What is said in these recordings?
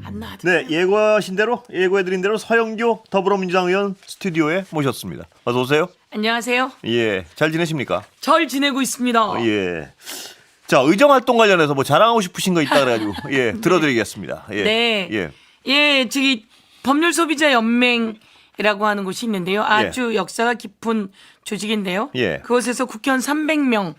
안 나와도. 네, 예고해드린 대로 서영교 더불어민주당 의원 스튜디오에 모셨습니다. 어서 오세요. 안녕하세요. 예, 잘 지내십니까? 잘 지내고 있습니다. 예. 자, 의정활동 관련해서 뭐 자랑하고 싶으신 거 있다 그래가지고 예, 들어드리겠습니다. 예. 네. 예. 예, 저기 법률소비자연맹이라고 하는 곳이 있는데요. 아주 역사가 깊은 조직인데요. 예. 그곳에서 국회의원 300명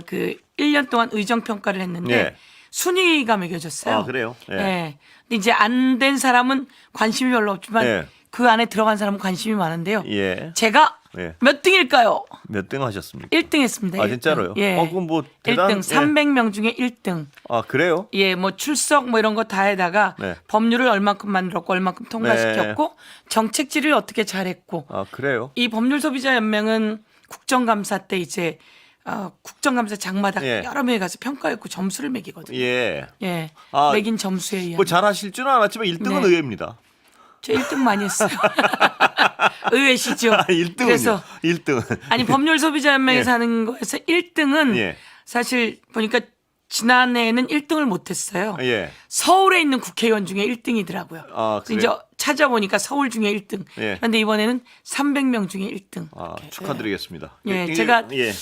그 1년 동안 의정 평가를 했는데 예. 순위가 매겨졌어요. 아, 그래요? 예. 예. 근데 이제 안 된 사람은 관심이 별로 없지만 예. 그 안에 들어간 사람은 관심이 많은데요. 예. 제가 예. 몇 등일까요? 몇 등 하셨습니까? 1등 했습니다. 아, 1등. 진짜로요? 예. 그럼 뭐 대단. 1등 300명 중에 1등. 아, 그래요? 예, 뭐 출석 뭐 이런 거 다 해다가 네. 법률을 얼만큼 만들었고 얼만큼 통과시켰고 정책 질의를 어떻게 잘했고 아, 그래요? 이 법률소비자연맹은 국정감사 때 이제 국정감사 장마다 예. 여러 명이 가서 평가했고 점수를 매기거든요. 예. 예, 아, 매긴 점수에 의한. 뭐 잘하실 줄은 알았지만 1등은 네. 의외입니다. 저 1등 많이 했어요. 의외시죠. 아, 1등은요? 그래서 1등은. 아니 법률소비자연맹에서 예. 하는 거에서 1등은 예. 사실 보니까 지난해에는 1등을 못했어요. 예. 서울에 있는 국회의원 중에 1등이더라고요. 아, 그래서 이제 찾아보니까 서울 중에 1등. 예. 그런데 이번에는 300명 중에 1등. 아, 축하드리겠습니다. 예, 이게- 제가 예.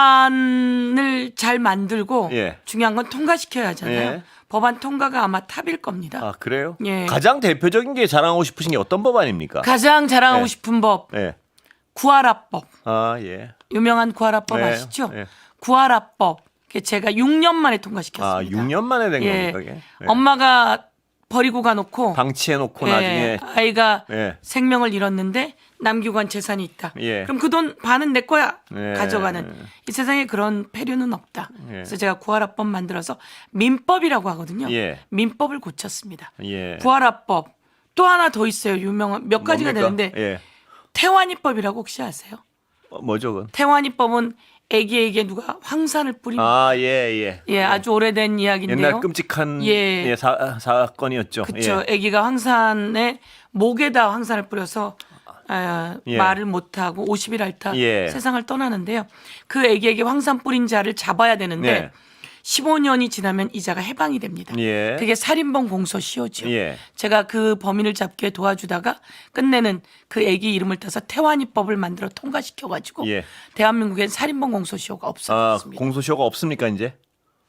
법안을 잘 만들고 예. 중요한 건 통과시켜야 하잖아요. 예. 법안 통과가 아마 탑일 겁니다. 아, 그래요? 예. 가장 대표적인 게 자랑하고 싶으신 게 어떤 법안입니까? 가장 자랑하고 예. 싶은 법 예. 구하라법. 아, 예. 유명한 구하라법 예. 아시죠? 예. 구하라법. 제가 6년 만에 통과시켰습니다. 아, 6년 만에 된 예. 겁니까? 이게? 예. 엄마가 버리고 가놓고 방치해 놓고 예, 나중에 아이가 예. 생명을 잃었는데 남기고 간 재산이 있다. 예. 그럼 그 돈 반은 내 거야. 예. 가져가는. 이 세상에 그런 폐류는 없다. 예. 그래서 제가 구하라법 만들어서 민법이라고 하거든요. 예. 민법을 고쳤습니다. 예. 구하라법. 또 하나 더 있어요. 유명한 몇 가지가 뭡니까? 되는데 예. 태완이법이라고 혹시 아세요? 뭐죠, 그건? 태완이법은 애기에게 누가 황산을 뿌리면 아, 예, 예. 예, 아주 오래된 이야기인데요. 옛날 끔찍한 예. 예, 사건이었죠. 그렇죠. 예. 아기가 황산에 목에다 황산을 뿌려서 예. 말을 못하고 50일 앓다 예. 세상을 떠나는데요. 그 아기에게 황산 뿌린 자를 잡아야 되는데 예. 15년이 지나면 이자가 해방이 됩니다. 예. 그게 살인범 공소시효죠. 예. 제가 그 범인을 잡기 위해 도와주다가 끝내는 그 아기 이름을 따서 태완이법을 만들어 통과시켜가지고 예. 대한민국엔 살인범 공소시효가 아, 없어졌습니다. 공소시효가 없습니까, 이제?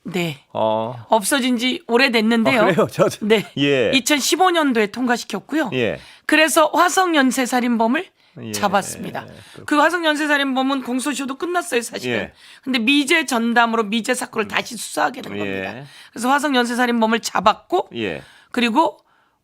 네. 어. 없어진 지 오래됐는데요. 아, 그래요? 네. 예. 2015년도에 통과시켰고요. 예. 그래서 화성 연쇄살인범을 예. 잡았습니다. 그 화성 연쇄살인범은 공소시효도 끝났어요, 사실은. 예. 근데 미제 전담으로 미제 사건을 다시 수사하게 된 겁니다. 예. 그래서 화성 연쇄살인범을 잡았고 예. 그리고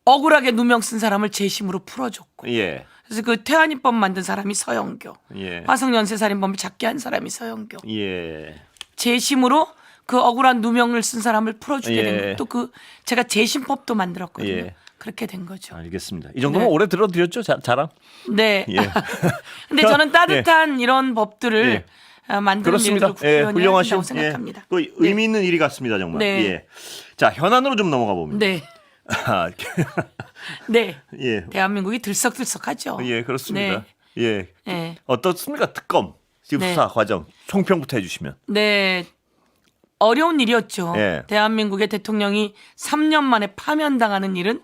억울하게 누명 쓴 사람을 재심으로 풀어줬고 예. 그래서 그 태완이법 만든 사람이 서영교, 예. 화성 연쇄살인범을 잡게 한 사람이 서영교, 예. 재심으로 그 억울한 누명을 쓴 사람을 풀어주게 예. 된 것도 그 제가 재심법도 만들었거든요. 예. 그렇게 된 거죠. 알겠습니다. 이 정도면 네. 오래 들어드렸죠, 자랑? 네. 예. 근데 저는 따뜻한 이런 법들을 만드는 그렇습니다. 일들을 국회의원이 해야 훌륭하신 된다고 생각합니다. 그 의미 있는 일이 같습니다, 정말. 네. 예. 자, 현안으로 좀 넘어가 봅니다. 네. 아, 네. 예. 대한민국이 들썩들썩하죠. 예, 그렇습니다. 예. 네. 어떻습니까, 특검 지금 네. 수사 과정 총평부터 해주시면. 네. 어려운 일이었죠. 예. 대한민국의 대통령이 3년 만에 파면당하는 일은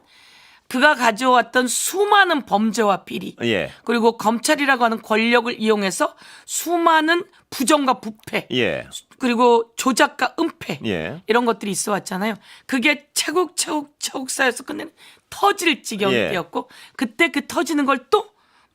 그가 가져왔던 수많은 범죄와 비리 예. 그리고 검찰이라고 하는 권력을 이용해서 수많은 부정과 부패 예. 그리고 조작과 은폐 예. 이런 것들이 있어 왔잖아요. 그게 차곡차곡 쌓여서 끝내는 터질 지경이 예. 되었고 그때 그 터지는 걸 또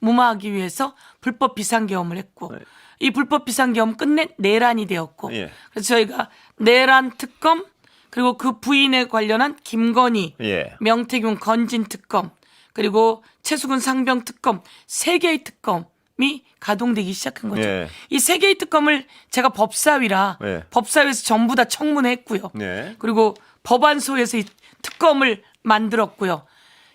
무마하기 위해서 불법 비상계엄을 했고 이 불법 비상계엄 끝내 내란이 되었고 예. 그래서 저희가 내란 특검 그리고 그 부인에 관련한 김건희, 예. 명태균 건진 특검 그리고 최수근 상병 특검 세 개의 특검이 가동되기 시작한 거죠. 예. 이 세 개의 특검을 제가 법사위라 예. 법사위에서 전부 다 청문회했고요. 네. 그리고 법안소에서 이 특검을 만들었고요.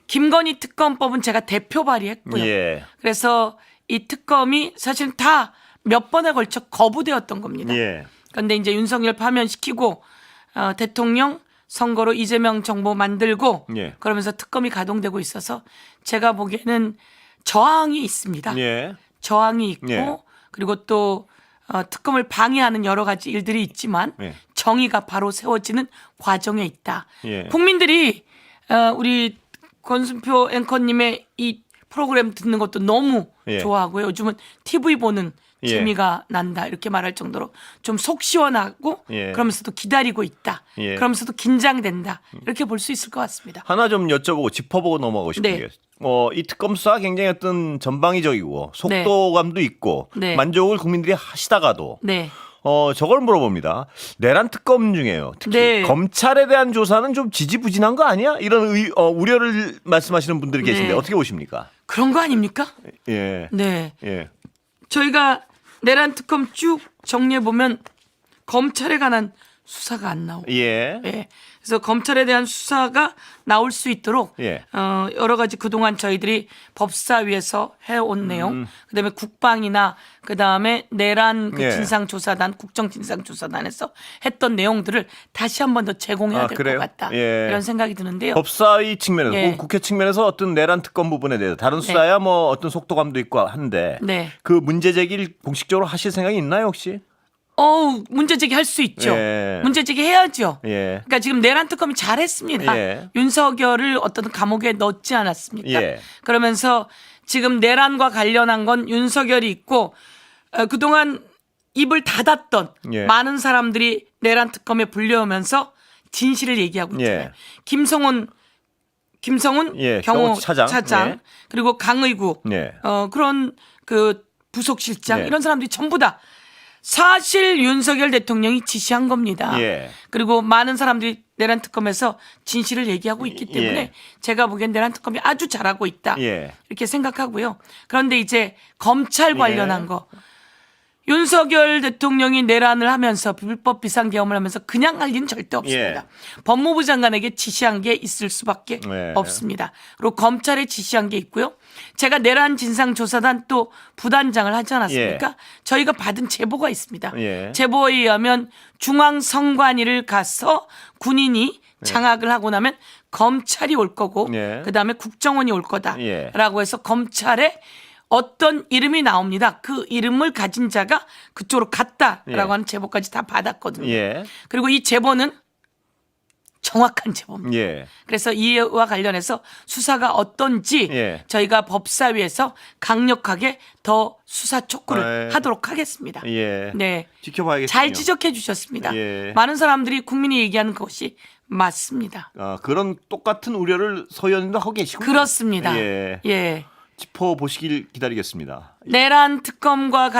김건희 특검법은 제가 대표 발의했고요. 예. 그래서 이 특검이 사실 다 몇 번에 걸쳐 거부되었던 겁니다. 예. 그런데 이제 윤석열 파면시키고 대통령 선거로 이재명 정부 만들고 예. 그러면서 특검이 가동되고 있어서 제가 보기에는 저항이 있습니다. 예. 저항이 있고 예. 그리고 또 특검을 방해하는 여러 가지 일들이 있지만 예. 정의가 바로 세워지는 과정에 있다. 예. 국민들이 우리 권순표 앵커님의 이 프로그램 듣는 것도 너무 예. 좋아하고요. 요즘은 TV 보는 예. 재미가 난다 이렇게 말할 정도로 좀 속 시원하고 예. 그러면서도 기다리고 있다. 예. 그러면서도 긴장된다. 이렇게 볼 수 있을 것 같습니다. 하나 좀 여쭤보고 짚어보고 넘어가고 싶은 네. 게 이 특검 수사 굉장히 어떤 전방위적이고 속도감도 있고 네. 만족을 국민들이 하시다가도 네. 저걸 물어봅니다. 내란 특검 중에요. 특히 네. 검찰에 대한 조사는 좀 지지부진한 거 아니야? 이런 우려를 말씀하시는 분들이 계신데 네. 어떻게 보십니까? 그런 거 아닙니까? 예. 네. 예. 저희가 내란 특검 쭉 정리해 보면 검찰에 관한 수사가 안 나오고, 예. 예. 그래서 검찰에 대한 수사가 나올 수 있도록 예. 여러 가지 그동안 저희들이 법사위에서 해온 내용, 그다음에 국방이나 그다음에 내란 그 예. 진상조사단, 국정진상조사단에서 했던 내용들을 다시 한 번 더 제공해야 아, 될 것 그래요? 같다. 예. 이런 생각이 드는데요. 법사위 측면에서 예. 혹은 국회 측면에서 어떤 내란 특검 부분에 대해서 다른 수사야 뭐 어떤 속도감도 있고 한데 네. 그 문제 제기를 공식적으로 하실 생각이 있나요 혹시? 문제 제기할 수 있죠. 예. 문제 제기해야죠. 예. 그러니까 지금 내란 특검이 잘했습니다. 예. 윤석열을 어떤 감옥에 넣지 않았습니까? 예. 그러면서 지금 내란과 관련한 건 윤석열이 있고 그동안 입을 닫았던 예. 많은 사람들이 내란 특검에 불려오면서 진실을 얘기하고 있잖아요. 예. 김성훈 예, 경호차장 경호차장. 그리고 강의구 예. 그런 그 부속실장 예. 이런 사람들이 전부 다 사실 윤석열 대통령이 지시한 겁니다. 예. 그리고 많은 사람들이 내란 특검에서 진실을 얘기하고 있기 때문에 예. 제가 보기엔 내란 특검이 아주 잘하고 있다. 예. 이렇게 생각하고요. 그런데 이제 검찰 관련한 예. 거 윤석열 대통령이 내란을 하면서 불법 비상계엄을 하면서 그냥 할 일은 절대 없습니다. 예. 법무부 장관에게 지시한 게 있을 수밖에 예. 없습니다. 그리고 검찰에 지시한 게 있고요. 제가 내란 진상조사단 또 부단장을 하지 않았습니까? 예. 저희가 받은 제보가 있습니다. 예. 제보에 의하면 중앙선관위를 가서 군인이 장악을 하고 나면 검찰이 올 거고 예. 그다음에 국정원이 올 예. 거다라고 해서 검찰에 어떤 이름이 나옵니다. 그 이름을 가진 자가 그쪽으로 갔다라고 예. 하는 제보까지 다 받았거든요. 예. 그리고 이 제보는 정확한 제보입니다. 예. 그래서 이와 관련해서 수사가 어떤지 예. 저희가 법사위에서 강력하게 더 수사 촉구를 예. 하도록 하겠습니다. 예. 네. 지켜봐야겠군요. 잘 지적해 주셨습니다. 예. 많은 사람들이 국민이 얘기하는 것이 맞습니다. 그런 똑같은 우려를 서 의원님도 하고 계시고 그렇습니다. 예. 예. 짚어보시길 기다리겠습니다. 내란 특검과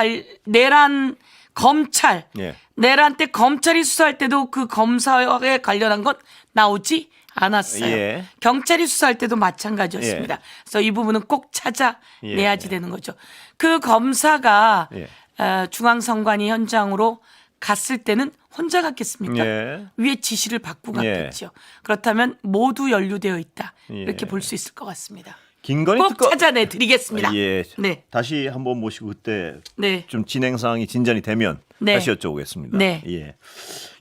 내란 검찰, 예. 내란 때 검찰이 수사할 때도 그 검사에 관련한 것 나오지 않았어요. 예. 경찰이 수사할 때도 마찬가지였습니다. 예. 그래서 이 부분은 꼭 찾아내야지 예. 되는 거죠. 그 검사가 예. 중앙선관위 현장으로 갔을 때는 혼자 갔겠습니까? 예. 위에 지시를 받고 예. 갔겠죠. 그렇다면 모두 연루되어 있다. 예. 이렇게 볼 수 있을 것 같습니다. 김건희 꼭 특검 찾아내 드리겠습니다. 예. 네. 다시 한번 모시고 그때 네. 좀 진행 상황이 진전이 되면 네. 다시 여쭤보겠습니다. 네. 예.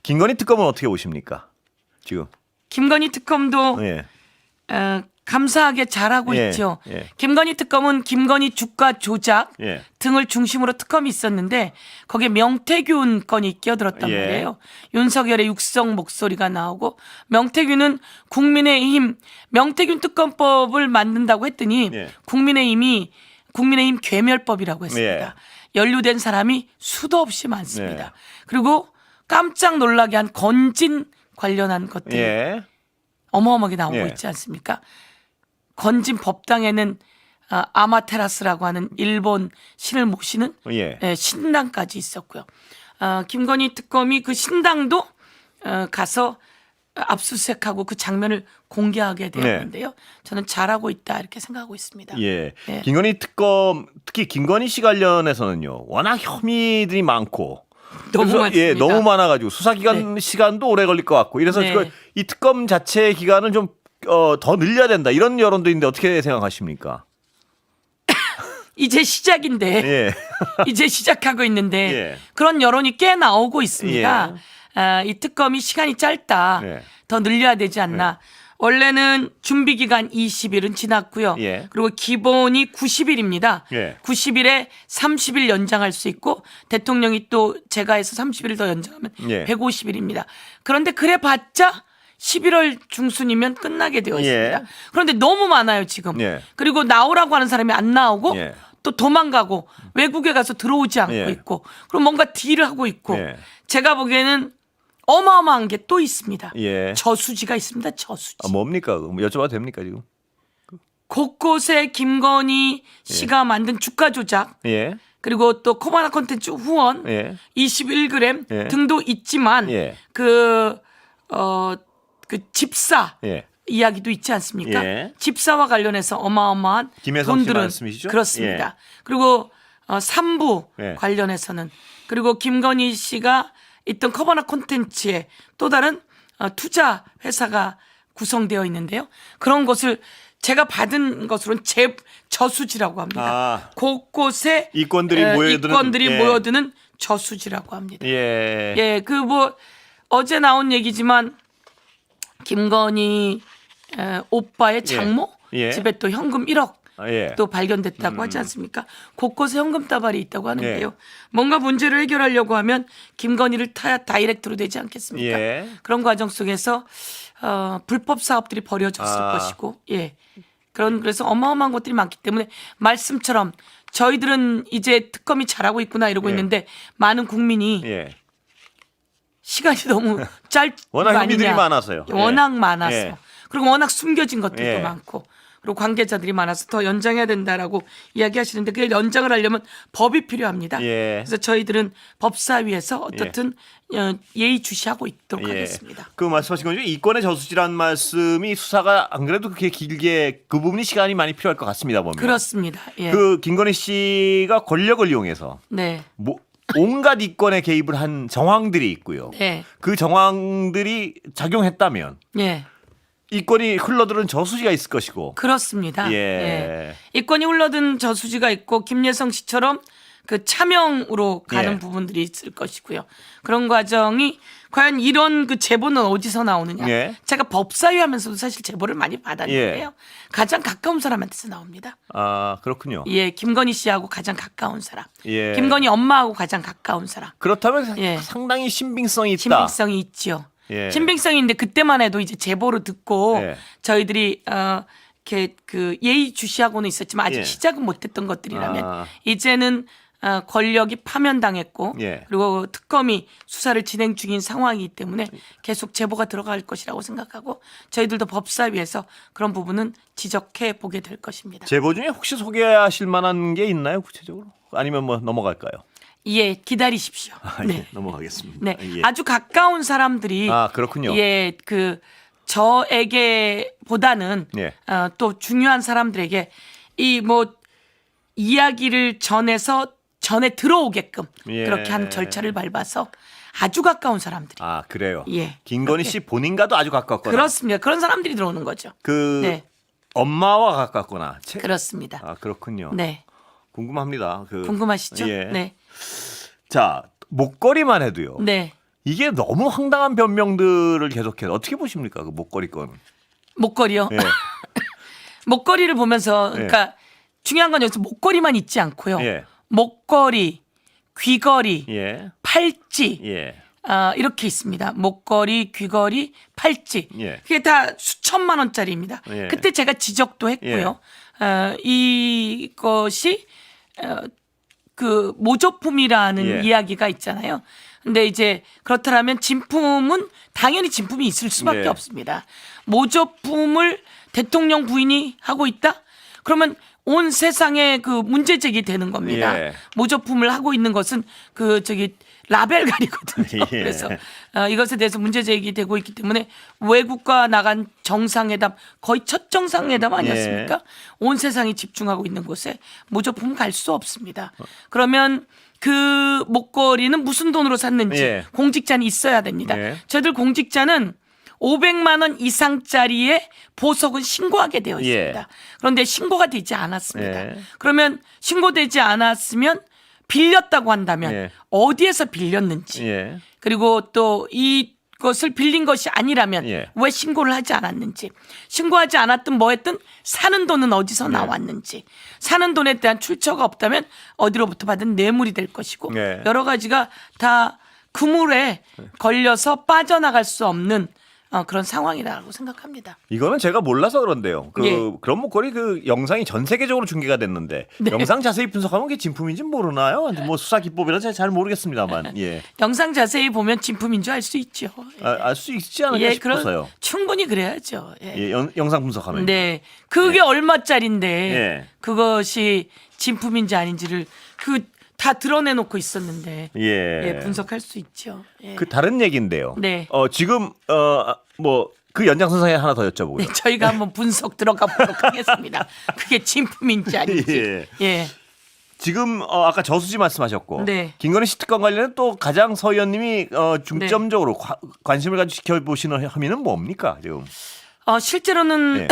김건희 특검은 어떻게 보십니까? 지금. 김건희 특검도 예. 감사하게 잘하고 예, 있죠. 예. 김건희 특검은 김건희 주가 조작 예. 등을 중심으로 특검이 있었는데 거기에 명태균 건이 끼어들었단 예. 말이에요. 윤석열의 육성 목소리가 나오고 명태균은 국민의힘 명태균 특검법을 만든다고 했더니 예. 국민의힘 괴멸법이라고 했습니다. 예. 연루된 사람이 수도 없이 많습니다. 예. 그리고 깜짝 놀라게 한 건진 관련한 것들 예. 어마어마하게 나오고 예. 있지 않습니까? 건진 법당에는 아마테라스라고 하는 일본 신을 모시는 예. 신당까지 있었고요. 김건희 특검이 그 신당도 가서 압수수색하고 그 장면을 공개하게 되었는데요. 저는 잘하고 있다 이렇게 생각하고 있습니다. 예. 예. 김건희 특검 특히 김건희 씨 관련해서는요. 워낙 혐의들이 많고 너무 그래서, 많습니다. 예, 너무 많아가지고 수사 기간 시간도 오래 걸릴 것 같고 이래서 네. 이 특검 자체의 기간을 좀 더 늘려야 된다 이런 여론도 있는데 어떻게 생각하십니까? 이제 시작인데 예. 이제 시작하고 있는데 예. 그런 여론이 꽤 나오고 있습니다. 이 특검이 시간이 짧다. 예. 더 늘려야 되지 않나. 원래는 준비 기간 20일은 지났고요. 예. 그리고 기본이 90일입니다. 예. 90일에 30일 연장할 수 있고 대통령이 또 제가 해서 30일 더 연장하면 예. 150일입니다. 그런데 그래봤자 11월 중순이면 끝나게 되어 있습니다. 예. 그런데 너무 많아요 지금. 예. 그리고 나오라고 하는 사람이 안 나오고 예. 또 도망가고 외국에 가서 들어오지 않고 예. 있고 그럼 뭔가 딜을 하고 있고 예. 제가 보기에는 어마어마한 게 또 있습니다. 예. 저수지가 있습니다. 저수지. 뭡니까? 여쭤봐도 됩니까 지금? 곳곳에 김건희 씨가 만든 주가 조작 예. 그리고 또 코바나 콘텐츠 후원 예. 21g 예. 등도 있지만 예. 그 집사 예. 이야기도 있지 않습니까? 예. 집사와 관련해서 어마어마한 김혜성 씨 돈들은 말씀이시죠? 그렇습니다. 그리고 삼부 예. 관련해서는 그리고 김건희 씨가 있던 커버나 콘텐츠에 또 다른 투자 회사가 구성되어 있는데요. 그런 것을 제가 받은 것으로는 저수지라고 합니다. 아. 곳곳에 이권들이 모여드는 이권들이 예. 모여드는 저수지라고 합니다. 예. 예, 그 뭐 어제 나온 얘기지만 김건희 오빠의 장모 예. 집에 또 현금 1억 예. 또 발견됐다고 하지 않습니까? 곳곳에 현금 다발이 있다고 하는데요. 예. 뭔가 문제를 해결하려고 하면 김건희를 타야 다이렉트로 되지 않겠습니까? 예. 그런 과정 속에서 불법 사업들이 벌어졌을 아. 것이고, 예. 그래서 어마어마한 것들이 많기 때문에 말씀처럼 저희들은 이제 특검이 잘하고 있구나 이러고 예. 있는데 많은 국민이 예. 시간이 너무 짧은 워낙 거 혐의들이 아니냐. 많아서요. 예. 워낙 많아서. 예. 그리고 워낙 숨겨진 것들도 예. 많고. 그리고 관계자들이 많아서 더 연장해야 된다라고 이야기하시는데 그게 연장을 하려면 법이 필요합니다. 예. 그래서 저희들은 법사위에서 어떻든 예의주시하고 있도록 예. 하겠습니다. 그 말씀하신 거죠. 이권의 저수지란 말씀이 수사가 안 그래도 그렇게 길게 그 부분이 시간이 많이 필요할 것 같습니다. 보면. 그렇습니다. 예. 그 김건희 씨가 권력을 이용해서 네. 온갖 이권에 개입을 한 정황들이 있고요. 네. 그 정황들이 작용했다면 예. 이권이 흘러들은 저수지가 있을 것이고. 그렇습니다. 예. 예. 이권이 흘러든 저수지가 있고 김예성 씨처럼 그 차명으로 가는 예. 부분들이 있을 것이고요. 그런 과정이 과연 이런 그 제보는 어디서 나오느냐. 예. 제가 법사위 하면서도 사실 제보를 많이 받았는데요. 예. 가장 가까운 사람한테서 나옵니다. 아, 그렇군요. 예, 김건희 씨하고 가장 가까운 사람. 예. 김건희 엄마하고 가장 가까운 사람. 그렇다면 예. 상당히 신빙성이 있다. 신빙성이 있죠. 예. 신빙성이 있는데 그때만 해도 이제 제보를 듣고 예. 저희들이 이렇게 그 예의 주시하고는 있었지만 아직 예. 시작은 못했던 것들이라면 아. 이제는 권력이 파면당했고 예. 그리고 특검이 수사를 진행 중인 상황이기 때문에 계속 제보가 들어갈 것이라고 생각하고 저희들도 법사위에서 그런 부분은 지적해 보게 될 것입니다. 제보 중에 혹시 소개하실 만한 게 있나요, 구체적으로? 아니면 뭐 넘어갈까요? 예, 기다리십시오. 아, 네. 예, 넘어가겠습니다. 네. 예. 아주 가까운 사람들이 아, 그렇군요. 예, 그 저에게보다는 예. 또 중요한 사람들에게 이 뭐 이야기를 전에 들어오게끔 예. 그렇게 한 절차를 밟아서 아주 가까운 사람들이 아, 그래요. 예. 김건희 그렇게. 씨 본인과도 아주 가깝거나. 그렇습니다. 그런 사람들이 들어오는 거죠. 그 네. 엄마와 가깝거나. 그렇습니다. 아, 그렇군요. 네. 궁금합니다. 궁금하시죠? 예. 네. 자, 목걸이만 해도요. 네. 이게 너무 황당한 변명들을 계속해서 어떻게 보십니까? 그 목걸이 건. 목걸이요. 예. 목걸이를 보면서 그러니까 중요한 건 여기서 목걸이만 있지 않고요. 예. 목걸이, 귀걸이, 예. 팔찌 예. 이렇게 있습니다. 목걸이, 귀걸이, 팔찌. 예. 그게 다 수천만 원짜리입니다. 예. 그때 제가 지적도 했고요. 이것이 그 모조품이라는 예. 이야기가 있잖아요. 근데 이제 그렇다면 진품은 당연히 진품이 있을 수밖에 예. 없습니다. 모조품을 대통령 부인이 하고 있다? 그러면 온 세상에 그 문제 제기되는 겁니다. 예. 모조품을 하고 있는 것은 그 라벨갈이거든요. 예. 그래서 이것에 대해서 문제 제기되고 있기 때문에 외국과 나간 정상회담 거의 첫 정상회담 아니었습니까? 온 세상이 집중하고 있는 곳에 모조품 갈 수 없습니다. 그러면 그 목걸이는 무슨 돈으로 샀는지 예. 공직자는 있어야 됩니다. 예. 저희들 공직자는 500만 원 이상짜리의 보석은 신고하게 되어 예. 있습니다. 그런데 신고가 되지 않았습니다. 예. 그러면 신고되지 않았으면 빌렸다고 한다면 예. 어디에서 빌렸는지 예. 그리고 또 그것을 빌린 것이 아니라면 예. 왜 신고를 하지 않았는지, 신고하지 않았든 뭐 했든 사는 돈은 어디서 나왔는지, 사는 돈에 대한 출처가 없다면 어디로부터 받은 뇌물이 될 것이고 예. 여러 가지가 다 그물에 걸려서 빠져나갈 수 없는 그런 상황이라고 생각합니다. 이거는 제가 몰라서 그런데요. 예. 그런 목걸이 그 영상이 전 세계적으로 중계가 됐는데 네. 영상 자세히 분석하면 그게 진품인지 모르나요? 뭐 수사 기법이라 제가 잘 모르겠습니다만. 예. 영상 자세히 보면 진품인 줄 알 수 있죠. 알 수 있지 않을까 싶어서요. 충분히 그래야죠. 예. 예, 영상 분석하면. 네, 그게 얼마짜린데 예. 그것이 진품인지 아닌지를 다 드러내놓고 있었는데 예. 분석할 수 있죠. 예. 그 다른 얘기인데요. 네. 지금 뭐 그 연장선상에 하나 더 여쭤보고요. 네, 저희가 한번 분석 들어가 보도록 하겠습니다. 그게 진품인지 아닌지. 예. 예. 지금 아까 저수지 말씀하셨고 네. 김건희 씨 특검 관련해 또 가장 서 의원님이 중점적으로 관심을 가지고 지켜보시는 혐의는 뭡니까 지금? 실제로는 예.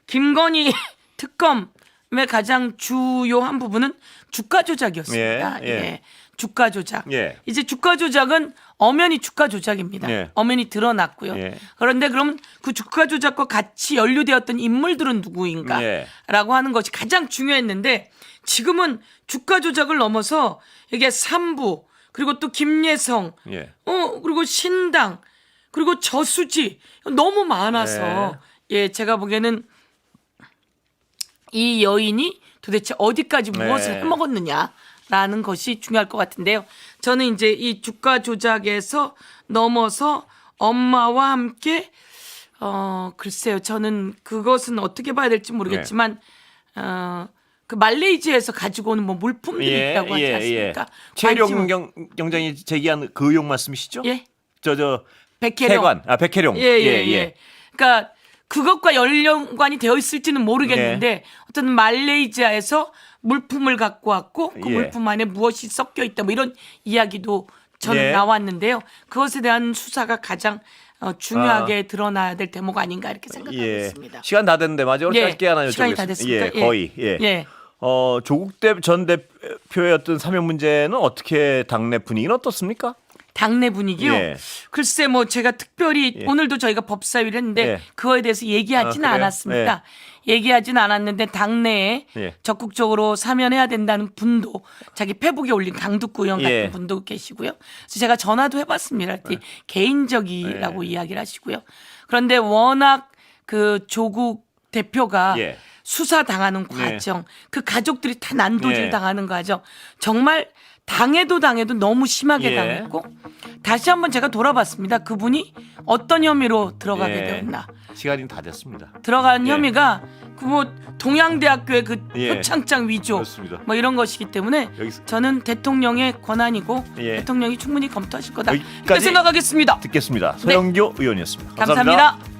김건희 특검의 가장 주요한 부분은 주가 조작이었습니다. 예, 예. 주가 조작. 예. 이제 주가 조작은 엄연히 주가 조작입니다. 예. 엄연히 드러났고요. 예. 그런데 그러면 그 주가 조작과 같이 연루되었던 인물들은 누구인가라고 예. 하는 것이 가장 중요했는데 지금은 주가 조작을 넘어서 이게 삼부 그리고 또 김예성 예. 그리고 신당 그리고 저수지 너무 많아서 제가 보기에는 이 여인이 도대체 어디까지 무엇을 해먹었느냐라는 것이 중요할 것 같은데요. 저는 이제 이 주가 조작에서 넘어서 엄마와 함께 글쎄요. 저는 그것은 어떻게 봐야 될지 모르겠지만 그 말레이시아에서 가지고 오는 뭐 물품들이 있다고 하지 않습니까? 최룡 경장이 제기한 그 의혹 말씀이시죠? 예. 저 백혜령. 백혜령. 예. 그러니까 그것과 연관이 되어 있을지는 모르겠는데 어떤 말레이시아에서 물품을 갖고 왔고 그 물품 안에 무엇이 섞여 있다 뭐 이런 이야기도 저는 나왔는데요. 그것에 대한 수사가 가장 중요하게 드러나야 될 대목 아닌가 이렇게 생각하고 있습니다. 시간 다 됐는데 마지막으로 짧게 하나 여쭤보겠습니다. 시간이 다 됐습니까? 거의. 조국 전 대표의 어떤 사면 문제는 어떻게 당내 분위기는 어떻습니까? 당내 분위기요? 예. 글쎄 뭐 제가 특별히 오늘도 저희가 법사위를 했는데 그거에 대해서 얘기하지는 않았습니다. 얘기하지는 않았는데 당내에 적극적으로 사면해야 된다는 분도 자기 페북에 올린 강두구 의원 같은 분도 계시고요. 그래서 제가 전화도 해봤습니다. 개인적이라고 이야기를 하시고요. 그런데 워낙 그 조국 대표가 수사당하는 과정, 그 가족들이 다 난도질 당하는 과정 정말 당해도 너무 심하게 당했고 다시 한번 제가 돌아봤습니다. 그분이 어떤 혐의로 들어가게 되었나. 시간이 다 됐습니다. 들어간 혐의가 그 뭐 동양대학교의 그 표창장 위조 그렇습니다. 뭐 이런 것이기 때문에 저는 대통령의 권한이고 대통령이 충분히 검토하실 거다 이렇게 생각하겠습니다. 듣겠습니다. 서영교 의원이었습니다. 감사합니다.